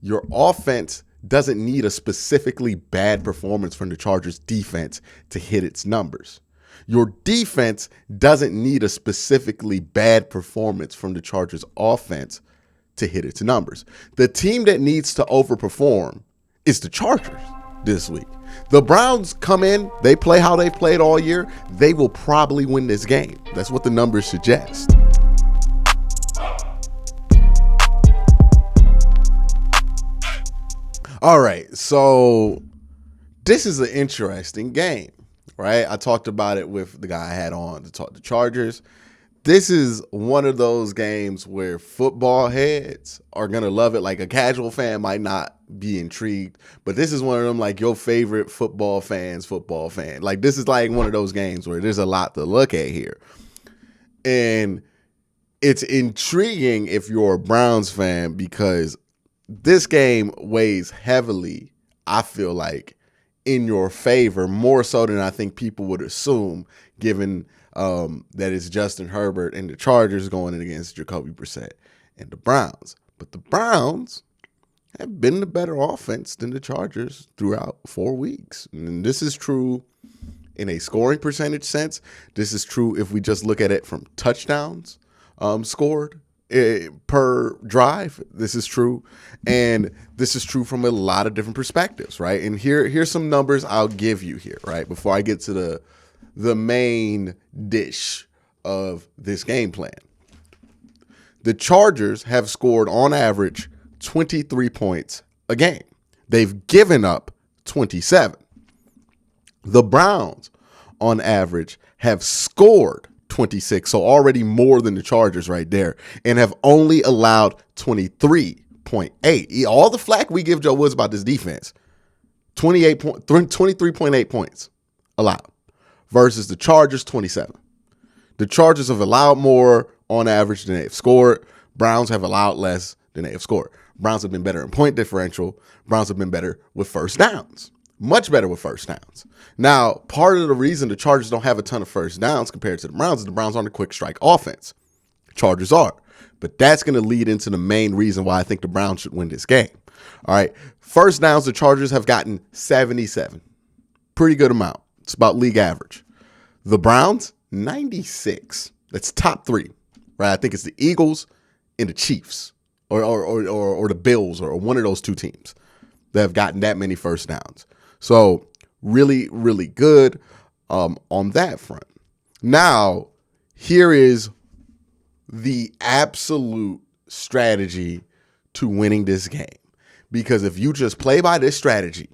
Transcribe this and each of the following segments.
Your offense doesn't need a specifically bad performance from the Chargers defense to hit its numbers. Your defense doesn't need a specifically bad performance from the Chargers offense to hit its numbers. The team that needs to overperform is the Chargers this week. The Browns come in, they play how they played all year, they will probably win this game. That's what the numbers suggest. All right, so this is an interesting game, right? I talked about it with the guy I had on to talk the Chargers. This is one of those games where football heads are going to love it. Like a casual fan might not be intrigued, but this is one of them, like your favorite football fan. Like this is like one of those games where there's a lot to look at here. And it's intriguing if you're a Browns fan because this game weighs heavily, I feel like, in your favor, more so than I think people would assume, given that it's Justin Herbert and the Chargers going in against Jacoby Brissett and the Browns. But the Browns have been the better offense than the Chargers throughout 4 weeks. And this is true in a scoring percentage sense. This is true if we just look at it from touchdowns scored per drive. This is true. And this is true from a lot of different perspectives, right? And here's some numbers I'll give you here, right? Before I get to the main dish of this game plan. The Chargers have scored on average 23 points a game. They've given up 27. The Browns on average have scored 26, so already more than the Chargers right there, and have only allowed 23.8. All the flack we give Joe Woods about this defense, 23.8 points allowed versus the Chargers 27. The Chargers have allowed more on average than they've scored. Browns have allowed less than they have scored. Browns have been better in point differential. Browns have been better with first downs. Much better with first downs. Now, part of the reason the Chargers don't have a ton of first downs compared to the Browns is the Browns aren't a quick strike offense. Chargers are. But that's going to lead into the main reason why I think the Browns should win this game. All right. First downs, the Chargers have gotten 77. Pretty good amount. It's about league average. The Browns, 96. That's top three, right? I think it's the Eagles and the Chiefs or the Bills or one of those two teams that have gotten that many first downs. So really, really good on that front. Now, here is the absolute strategy to winning this game. Because if you just play by this strategy,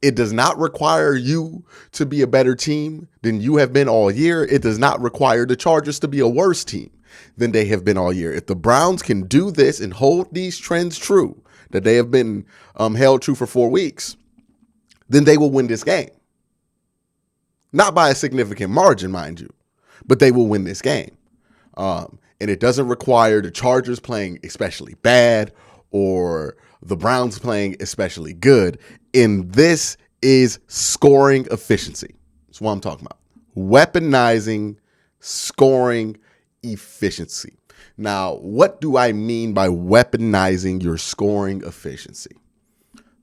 it does not require you to be a better team than you have been all year. It does not require the Chargers to be a worse team than they have been all year. If the Browns can do this and hold these trends true, that they have been held true for 4 weeks, then they will win this game. Not by a significant margin, mind you, but they will win this game. And it doesn't require the Chargers playing especially bad or the Browns playing especially good. And this is scoring efficiency. That's what I'm talking about. Weaponizing scoring efficiency. Now, what do I mean by weaponizing your scoring efficiency?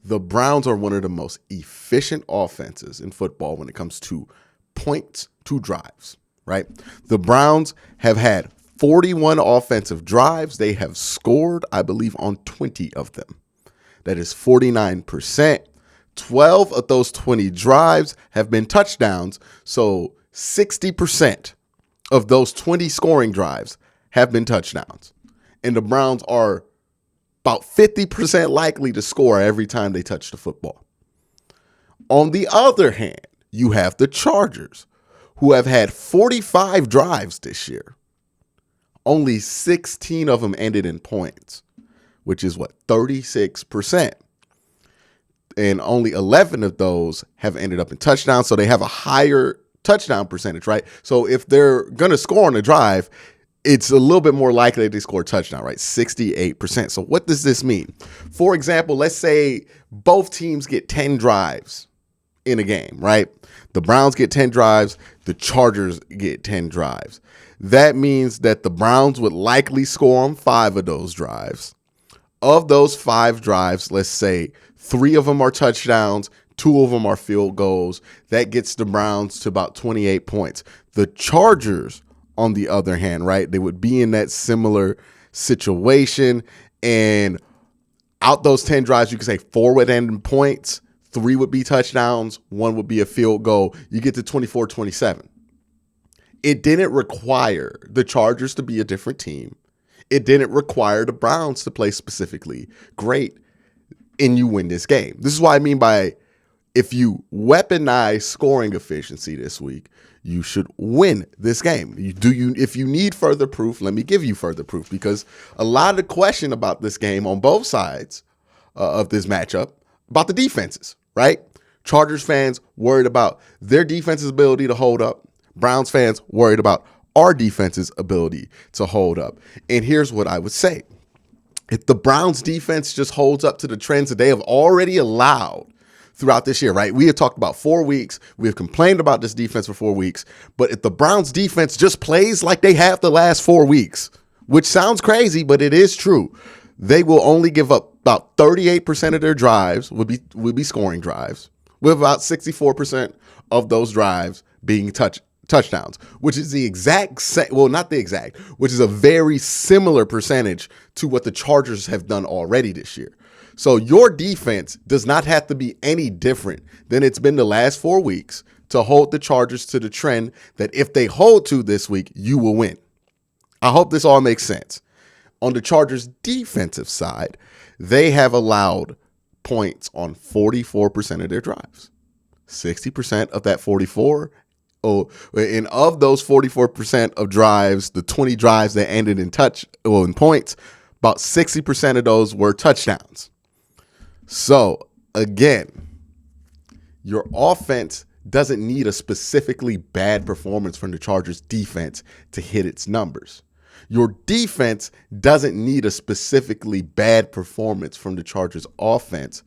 The Browns are one of the most efficient offenses in football when it comes to points to drives, right? The Browns have had 41 offensive drives. They have scored, I believe, on 20 of them. That is 49%. 12 of those 20 drives have been touchdowns. So 60% of those 20 scoring drives have been touchdowns. And the Browns are about 50% likely to score every time they touch the football. On the other hand, you have the Chargers, who have had 45 drives this year. Only 16 of them ended in points, which is 36%. And only 11 of those have ended up in touchdowns. So they have a higher touchdown percentage, right? So if they're going to score on a drive, it's a little bit more likely they score a touchdown, right? 68%. So what does this mean? For example, let's say both teams get 10 drives in a game, right? The Browns get 10 drives. The Chargers get 10 drives. That means that the Browns would likely score on 5 of those drives. of those 5 drives, let's say 3 of them are touchdowns, 2 of them are field goals. That gets the Browns to about 28 points. The Chargers, on the other hand, right, they would be in that similar situation. And out those 10 drives, you could say 4 would end in points, 3 would be touchdowns, 1 would be a field goal. You get to 24-27. It didn't require the Chargers to be a different team. It didn't require the Browns to play specifically great, and you win this game. This is what I mean by if you weaponize scoring efficiency this week, you should win this game. If you need further proof, let me give you further proof, because a lot of the question about this game on both sides of this matchup about the defenses, right? Chargers fans worried about their defense's ability to hold up. Browns fans worried about our defense's ability to hold up. And here's what I would say. If the Browns defense just holds up to the trends that they have already allowed throughout this year, right? We have talked about 4 weeks. We have complained about this defense for 4 weeks. But if the Browns defense just plays like they have the last 4 weeks, which sounds crazy, but it is true, they will only give up about 38% of their drives would be scoring drives, with about 64% of those drives being touchdowns, which is the exact same, well, not the exact, which is a very similar percentage to what the Chargers have done already this year. So your defense does not have to be any different than it's been the last 4 weeks to hold the Chargers to the trend that if they hold to this week, you will win. I hope this all makes sense. On the Chargers defensive side, they have allowed points on 44% of their drives. 60% of that 44. And of those 44% of drives, the 20 drives that ended in points, about 60% of those were touchdowns. So again, your offense doesn't need a specifically bad performance from the Chargers defense to hit its numbers. Your defense doesn't need a specifically bad performance from the Chargers offense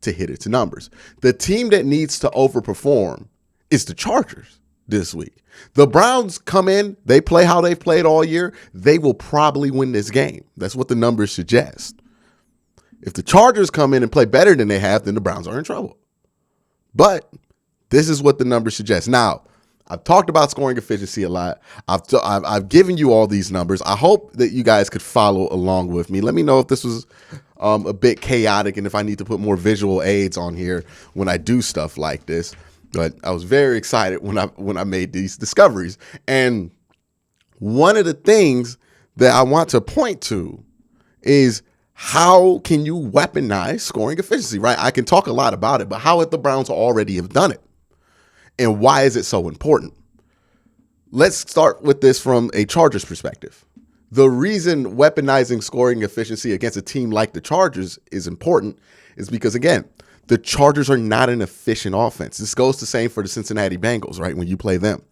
to hit its numbers. The team that needs to overperform is the Chargers this week. The Browns come in, they play how they've played all year, they will probably win this game. That's what the numbers suggest. If the Chargers come in and play better than they have, then the Browns are in trouble. But this is what the numbers suggest. Now, I've talked about scoring efficiency a lot. I've given you all these numbers. I hope that you guys could follow along with me. Let me know if this was a bit chaotic and if I need to put more visual aids on here when I do stuff like this. But I was very excited when I made these discoveries. And one of the things that I want to point to is how can you weaponize scoring efficiency, right? I can talk a lot about it, but how have the Browns already have done it? And why is it so important? Let's start with this from a Chargers perspective. The reason weaponizing scoring efficiency against a team like the Chargers is important is because, again, the Chargers are not an efficient offense. This goes the same for the Cincinnati Bengals, right? When you play them,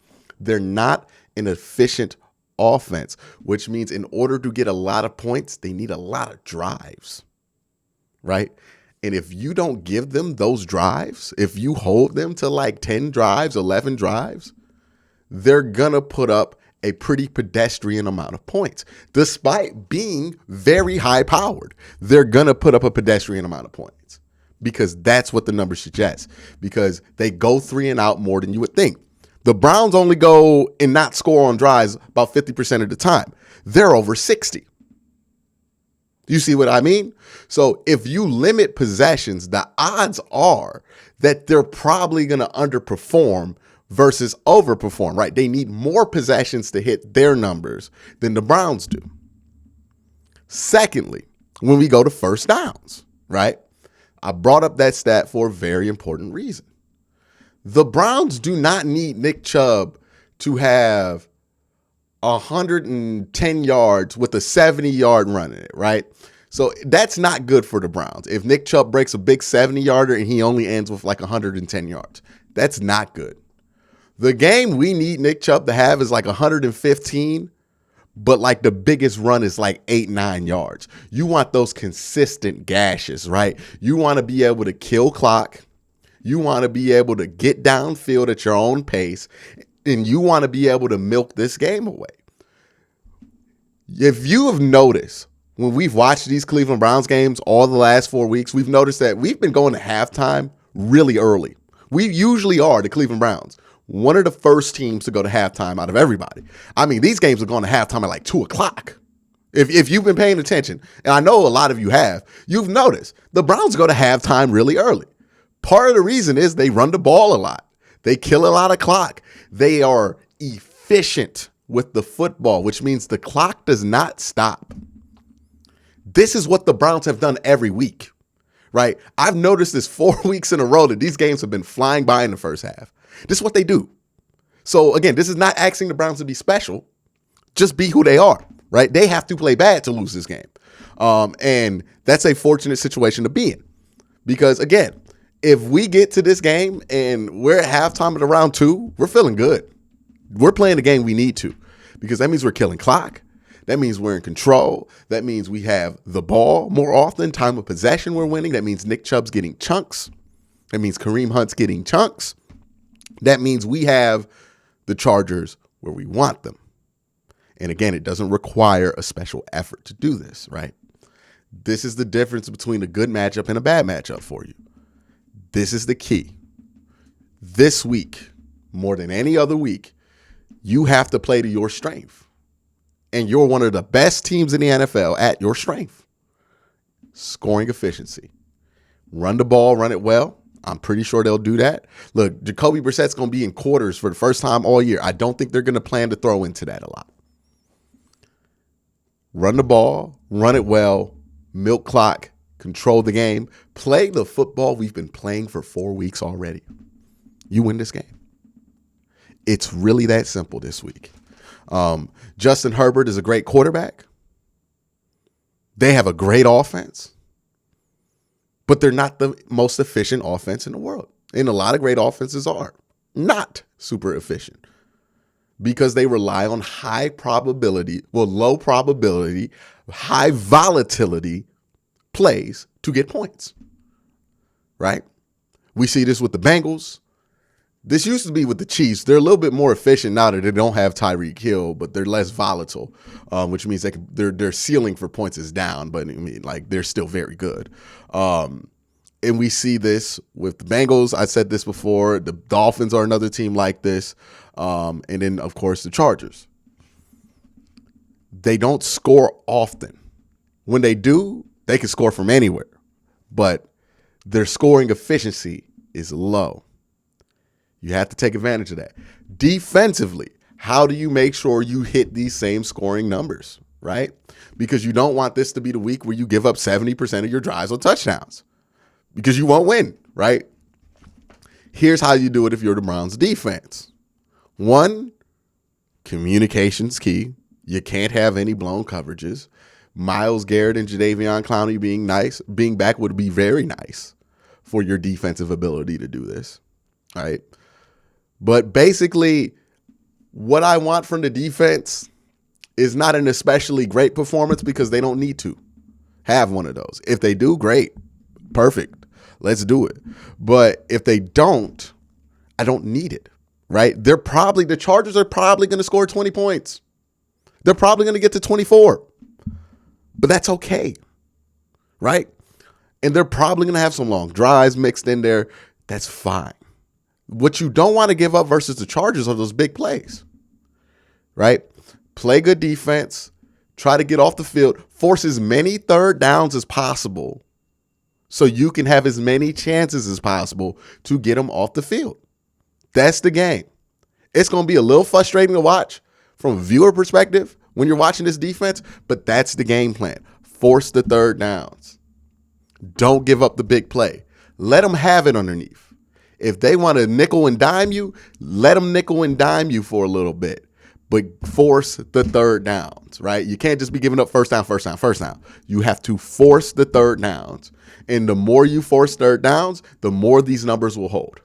they're not an efficient offense, which means in order to get a lot of points, they need a lot of drives, right? And if you don't give them those drives, if you hold them to like 10 drives, 11 drives, they're going to put up a pretty pedestrian amount of points. Despite being very high powered, they're going to put up a pedestrian amount of points because that's what the numbers suggest, because they go 3 and out more than you would think. The Browns only go and not score on drives about 50% of the time. They're over 60. You see what I mean? So if you limit possessions, the odds are that they're probably going to underperform versus overperform, right? They need more possessions to hit their numbers than the Browns do. Secondly, when we go to first downs, right? I brought up that stat for a very important reason. The Browns do not need Nick Chubb to have 110 yards with a 70-yard run in it, right? So that's not good for the Browns. If Nick Chubb breaks a big 70-yarder and he only ends with like 110 yards, that's not good. The game we need Nick Chubb to have is like 115, but like the biggest run is like 8-9 yards. You want those consistent gashes, right? You want to be able to kill clock. You want to be able to get downfield at your own pace, and you want to be able to milk this game away. If you have noticed, when we've watched these Cleveland Browns games all the last 4 weeks, we've noticed that we've been going to halftime really early. We usually are, the Cleveland Browns, one of the first teams to go to halftime out of everybody. I mean, these games are going to halftime at like 2 o'clock. If you've been paying attention, and I know a lot of you have, you've noticed the Browns go to halftime really early. Part of the reason is they run the ball a lot. They kill a lot of clock. They are efficient with the football, which means the clock does not stop. This is what the Browns have done every week, right? I've noticed this 4 weeks in a row that these games have been flying by in the first half. This is what they do. So again, this is not asking the Browns to be special. Just be who they are, right? They have to play bad to lose this game. And that's a fortunate situation to be in. Because again, if we get to this game and we're at halftime at around 2, we're feeling good. We're playing the game we need to, because that means we're killing clock. That means we're in control. That means we have the ball more often. Time of possession, we're winning. That means Nick Chubb's getting chunks. That means Kareem Hunt's getting chunks. That means we have the Chargers where we want them. And again, it doesn't require a special effort to do this, right? This is the difference between a good matchup and a bad matchup for you. This is the key. This week, more than any other week, you have to play to your strength. And you're one of the best teams in the NFL at your strength. Scoring efficiency. Run the ball, run it well. I'm pretty sure they'll do that. Look, Jacoby Brissett's going to be in quarters for the first time all year. I don't think they're going to plan to throw into that a lot. Run the ball, run it well, milk clock, control the game, play the football we've been playing for 4 weeks already. You win this game. It's really that simple this week. Justin Herbert is a great quarterback. They have a great offense, but they're not the most efficient offense in the world. And a lot of great offenses are not super efficient because they rely on low probability, high volatility plays to get points, right? We see this with the Bengals. This used to be with the Chiefs. They're a little bit more efficient now that they don't have Tyreek Hill, but they're less volatile, which means their ceiling for points is down, but I mean, like, they're still very good. And we see this with the Bengals. I said this before. The Dolphins are another team like this. And then, of course, the Chargers. They don't score often. When they do, they can score from anywhere, but their scoring efficiency is low. You have to take advantage of that. Defensively, how do you make sure you hit these same scoring numbers, right? Because you don't want this to be the week where you give up 70% of your drives on touchdowns because you won't win, right? Here's how you do it if you're the Browns defense. 1, communication's key. You can't have any blown coverages. Myles Garrett and Jadeveon Clowney being back would be very nice for your defensive ability to do this, right? But basically, what I want from the defense is not an especially great performance because they don't need to have one of those. If they do, great. Perfect. Let's do it. But if they don't, I don't need it, right? The Chargers are probably going to score 20 points. They're probably going to get to 24. But that's okay, right? And they're probably going to have some long drives mixed in there. That's fine. What you don't want to give up versus the Chargers are those big plays, right? Play good defense, try to get off the field, force as many third downs as possible so you can have as many chances as possible to get them off the field. That's the game. It's going to be a little frustrating to watch from a viewer perspective when you're watching this defense, but that's the game plan. Force the third downs. Don't give up the big play. Let them have it underneath. If they want to nickel and dime you, let them nickel and dime you for a little bit, but force the third downs, right? You can't just be giving up first down. You have to force the third downs. And the more you force third downs, the more these numbers will hold.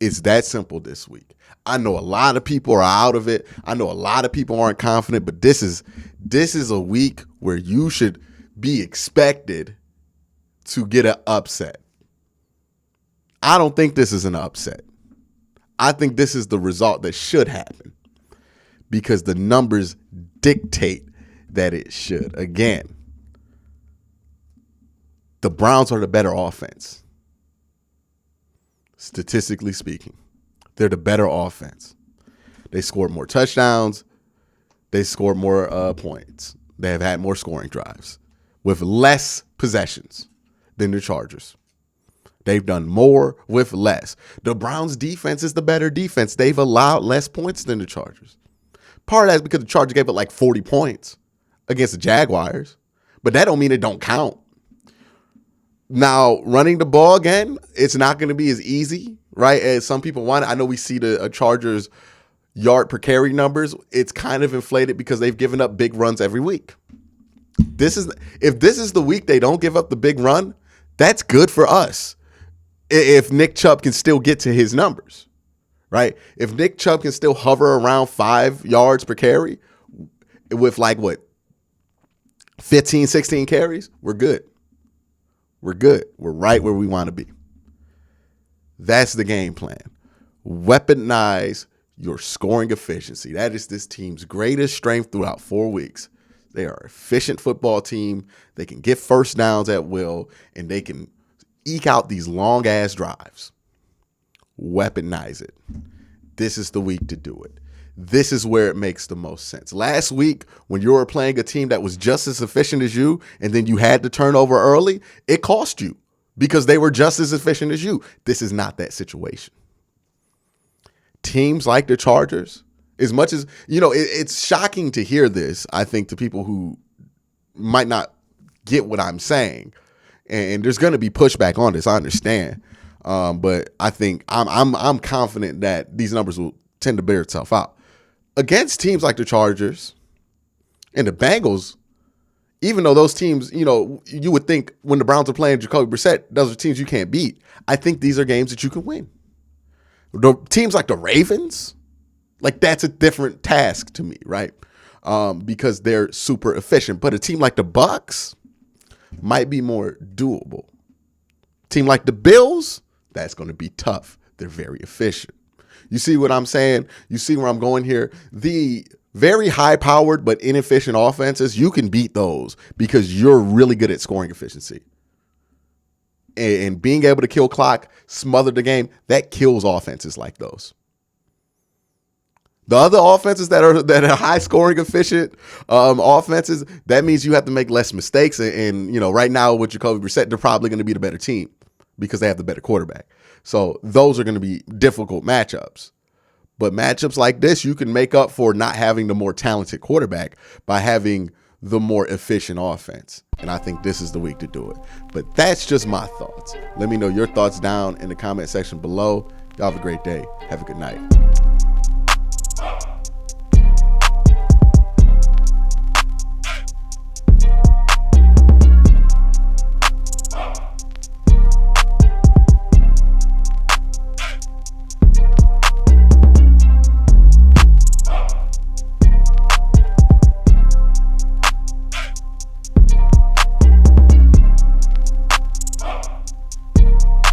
It's that simple this week. I know a lot of people are out of it. I know a lot of people aren't confident, but this is a week where you should be expected to get an upset. I don't think this is an upset. I think this is the result that should happen because the numbers dictate that it should. Again, the Browns are the better offense. Statistically speaking, they're the better offense. They scored more touchdowns. They scored more points. They have had more scoring drives with less possessions than the Chargers. They've done more with less. The Browns' defense is the better defense. They've allowed less points than the Chargers. Part of that is because the Chargers gave up like 40 points against the Jaguars, but that don't mean it don't count. Now, running the ball again, it's not going to be as easy, right, as some people want. I know we see the Chargers' yard per carry numbers. It's kind of inflated because they've given up big runs every week. If this is the week they don't give up the big run, that's good for us. If Nick Chubb can still get to his numbers, right? If Nick Chubb can still hover around 5 yards per carry with 15, 16 carries, we're good. We're good. We're right where we want to be. That's the game plan. Weaponize your scoring efficiency. That is this team's greatest strength throughout 4 weeks. They are an efficient football team. They can get first downs at will, and they can eke out these long-ass drives. Weaponize it. This is the week to do it. This is where it makes the most sense. Last week, when you were playing a team that was just as efficient as you, and then you had to turn over early, it cost you because they were just as efficient as you. This is not that situation. Teams like the Chargers, as much as, it's shocking to hear this, I think, to people who might not get what I'm saying. And there's going to be pushback on this. I understand. But I think I'm confident that these numbers will tend to bear itself out. Against teams like the Chargers and the Bengals, even though those teams, you would think when the Browns are playing Jacoby Brissett, those are teams you can't beat. I think these are games that you can win. The teams like the Ravens, that's a different task to me, right? Because they're super efficient. But a team like the Bucs might be more doable. Team like the Bills, that's going to be tough. They're very efficient. You see what I'm saying? You see where I'm going here? The very high-powered but inefficient offenses, you can beat those because you're really good at scoring efficiency. And being able to kill clock, smother the game, that kills offenses like those. The other offenses that are high scoring efficient offenses, that means you have to make less mistakes. And right now with Jacoby Brissett, they're probably going to be the better team because they have the better quarterback. So those are going to be difficult matchups. But matchups like this, you can make up for not having the more talented quarterback by having the more efficient offense. And I think this is the week to do it. But that's just my thoughts. Let me know your thoughts down in the comment section below. Y'all have a great day. Have a good night.